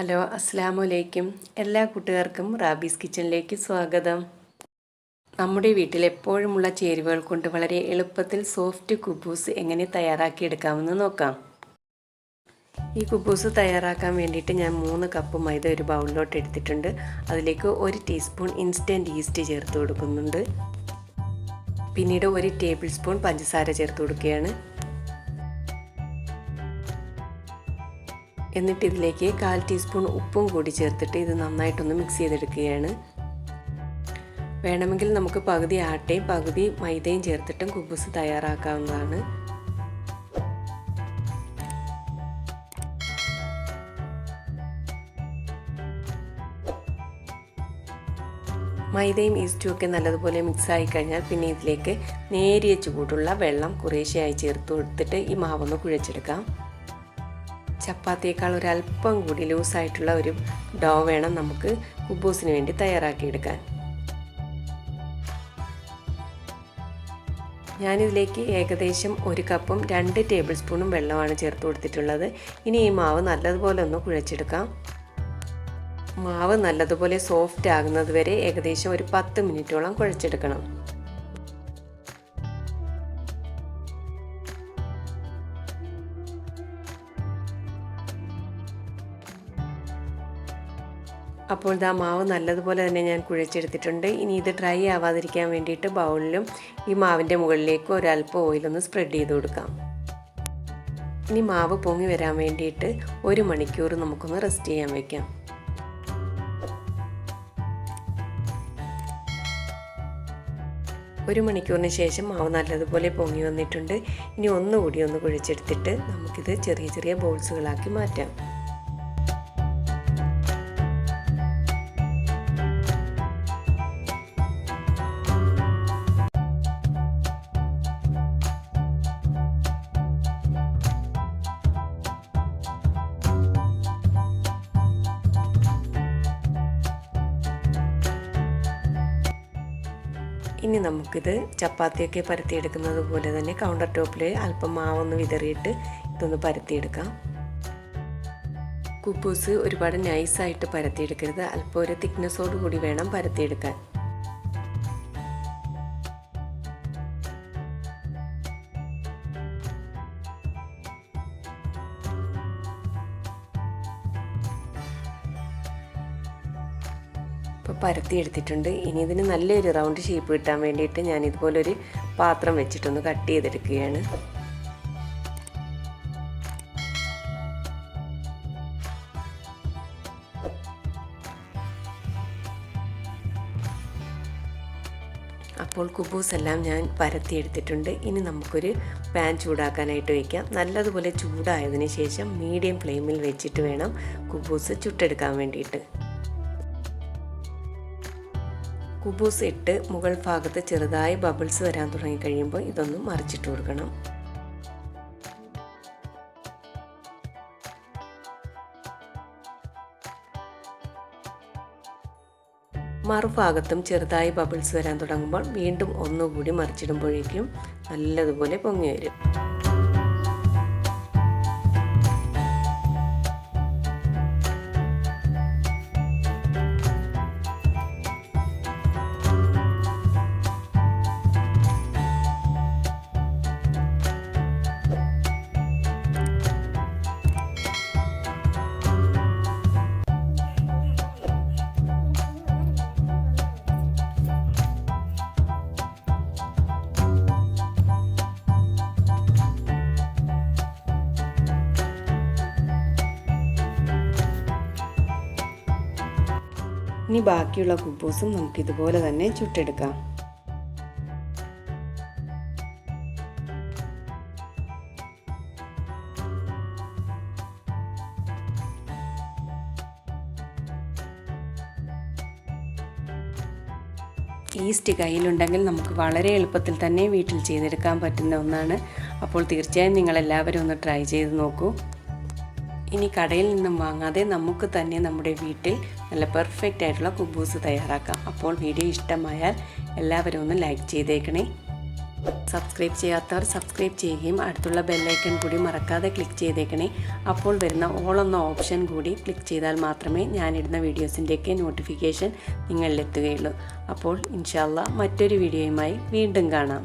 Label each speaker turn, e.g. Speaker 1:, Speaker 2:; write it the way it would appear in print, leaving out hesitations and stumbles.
Speaker 1: Hello, അസ്സലാമു അലൈക്കും. എല്ലാ കൂട്ടുകാർക്കും റാബീസ് കിച്ചണിലേക്ക് സ്വാഗതം. നമ്മുടെ വീട്ടിൽ എപ്പോഴുമുള്ള ചേരുവകൾ കൊണ്ട് വളരെ എളുപ്പത്തിൽ സോഫ്റ്റ് കുബൂസ് എങ്ങനെ തയ്യാറാക്കിയെടുക്കാമെന്ന് നോക്കാം. ഈ കുബൂസ് തയ്യാറാക്കാൻ വേണ്ടിയിട്ട് ഞാൻ 3 കപ്പ് മൈദ ഒരു ബൗളിലോട്ട് എടുത്തിട്ടുണ്ട്. അതിലേക്ക് 1 ടീസ്പൂൺ ഇൻസ്റ്റൻറ്റ് ഈസ്റ്റ് ചേർത്ത് കൊടുക്കുന്നുണ്ട്. പിന്നീട് 1 ടേബിൾ സ്പൂൺ പഞ്ചസാര ചേർത്ത് കൊടുക്കുകയാണ്. എന്നിട്ട് ഇതിലേക്ക് 1/4 ടീസ്പൂൺ ഉപ്പും കൂടി ചേർത്തിട്ട് ഇത് നന്നായിട്ടൊന്ന് മിക്സ് ചെയ്തെടുക്കുകയാണ്. വേണമെങ്കിൽ നമുക്ക് പകുതി ആട്ടയും പകുതി മൈദയും ചേർത്തിട്ടും കുബൂസ് തയ്യാറാക്കാവുന്നതാണ്. മൈദയും ഈസ്റ്റും ഒക്കെ നല്ലതുപോലെ മിക്സായി കഴിഞ്ഞാൽ പിന്നെ ഇതിലേക്ക് നേരിയ ചൂടുള്ള വെള്ളം കുറേശ്ശെയായി ചേർത്ത് കൊടുത്തിട്ട് ഈ മാവൊന്ന് കുഴച്ചെടുക്കാം. ചപ്പാത്തിയേക്കാൾ ഒരല്പം കൂടി ലൂസായിട്ടുള്ള ഒരു ഡോ വേണം നമുക്ക് കുബൂസിന് വേണ്ടി തയ്യാറാക്കിയെടുക്കാൻ. ഞാനിതിലേക്ക് ഏകദേശം 1 കപ്പും 2 ടേബിൾ സ്പൂണും വെള്ളമാണ് ചേർത്ത് കൊടുത്തിട്ടുള്ളത്. ഇനി ഈ മാവ് നല്ലതുപോലെ ഒന്ന് കുഴച്ചെടുക്കാം. മാവ് നല്ലതുപോലെ സോഫ്റ്റ് ആകുന്നത് വരെ ഏകദേശം ഒരു 10 മിനിറ്റോളം കുഴച്ചെടുക്കണം. അപ്പോൾ ഇതാ മാവ് നല്ലതുപോലെ തന്നെ ഞാൻ കുഴച്ചെടുത്തിട്ടുണ്ട്. ഇനി ഇത് ഡ്രൈ ആവാതിരിക്കാൻ വേണ്ടിയിട്ട് ബൗളിലും ഈ മാവിൻ്റെ മുകളിലേക്ക് ഒരല്പം ഓയിലൊന്ന് സ്പ്രെഡ് ചെയ്ത് കൊടുക്കാം. ഇനി മാവ് പൊങ്ങി വരാൻ വേണ്ടിയിട്ട് 1 മണിക്കൂർ നമുക്കൊന്ന് റെസ്റ്റ് ചെയ്യാൻ വയ്ക്കാം. ഒരു മണിക്കൂറിന് ശേഷം മാവ് നല്ലതുപോലെ പൊങ്ങി വന്നിട്ടുണ്ട്. ഇനി ഒന്നുകൂടി ഒന്ന് കുഴച്ചെടുത്തിട്ട് നമുക്കിത് ചെറിയ ചെറിയ ബോൾസുകളാക്കി മാറ്റാം. ഇനി നമുക്കിത് ചപ്പാത്തിയൊക്കെ പരത്തിയെടുക്കുന്നത് പോലെ തന്നെ കൗണ്ടർ ടോപ്പിൽ അല്പം മാവൊന്ന് വിതറിയിട്ട് ഇതൊന്ന് പരത്തിയെടുക്കാം. കുബൂസ് ഒരുപാട് നൈസായിട്ട് പരത്തിയെടുക്കരുത്, അല്പം ഒരു തിക്നെസ്സോട് കൂടി വേണം പരത്തിയെടുക്കാൻ. ഇപ്പോൾ പരത്തിയെടുത്തിട്ടുണ്ട്. ഇനി ഇതിന് നല്ലൊരു റൗണ്ട് ഷേപ്പ് കിട്ടാൻ വേണ്ടിയിട്ട് ഞാൻ ഇതുപോലൊരു പാത്രം വെച്ചിട്ടൊന്ന് കട്ട് ചെയ്തെടുക്കുകയാണ്. അപ്പോൾ കുബൂസ് എല്ലാം ഞാൻ പരത്തിയെടുത്തിട്ടുണ്ട്. ഇനി നമുക്കൊരു പാൻ ചൂടാക്കാനായിട്ട് വയ്ക്കാം. നല്ലതുപോലെ ചൂടായതിന് ശേഷം മീഡിയം ഫ്ലെയിമിൽ വെച്ചിട്ട് വേണം കുബൂസ് ചുട്ടെടുക്കാൻ വേണ്ടിയിട്ട്. കുബൂസ് ഇട്ട് മുകൾ ഭാഗത്ത് ചെറുതായി ബബിൾസ് വരാൻ തുടങ്ങിക്കഴിയുമ്പോൾ ഇതൊന്ന് മറിച്ചിട്ട് കൊടുക്കണം. മറുഭാഗത്തും ചെറുതായി ബബിൾസ് വരാൻ തുടങ്ങുമ്പോൾ വീണ്ടും ഒന്നുകൂടി മറിച്ചിടുമ്പോഴേക്കും നല്ലതുപോലെ പൊങ്ങി വരും. ഇനി ബാക്കിയുള്ള കുബൂസും നമുക്കിതുപോലെ തന്നെ ചുട്ടെടുക്കാം. ഈസ്റ്റ് കയ്യിലുണ്ടെങ്കിൽ നമുക്ക് വളരെ എളുപ്പത്തിൽ തന്നെ വീട്ടിൽ ചെയ്തെടുക്കാൻ പറ്റുന്ന ഒന്നാണ്. അപ്പോൾ തീർച്ചയായും നിങ്ങളെല്ലാവരും ഒന്ന് ട്രൈ ചെയ്ത് നോക്കൂ. ഇനി കടയിൽ നിന്നും വാങ്ങാതെ നമുക്ക് തന്നെ നമ്മുടെ വീട്ടിൽ നല്ല പെർഫെക്റ്റ് ആയിട്ടുള്ള കുബൂസ് തയ്യാറാക്കാം. അപ്പോൾ വീഡിയോ ഇഷ്ടമായാൽ എല്ലാവരും ഒന്ന് ലൈക്ക് ചെയ്തേക്കണേ. സബ്സ്ക്രൈബ് ചെയ്യാത്തവർ സബ്സ്ക്രൈബ് ചെയ്യുകയും അടുത്തുള്ള ബെല്ലൈക്കൺ കൂടി മറക്കാതെ ക്ലിക്ക് ചെയ്തേക്കണേ. അപ്പോൾ വരുന്ന ഓൾ എന്ന ഓപ്ഷൻ കൂടി ക്ലിക്ക് ചെയ്താൽ മാത്രമേ ഞാനിടുന്ന വീഡിയോസിൻ്റെയൊക്കെ നോട്ടിഫിക്കേഷൻ നിങ്ങളിലെത്തുകയുള്ളൂ. അപ്പോൾ ഇൻഷാ അല്ലാഹ് മറ്റൊരു വീഡിയോയുമായി വീണ്ടും കാണാം.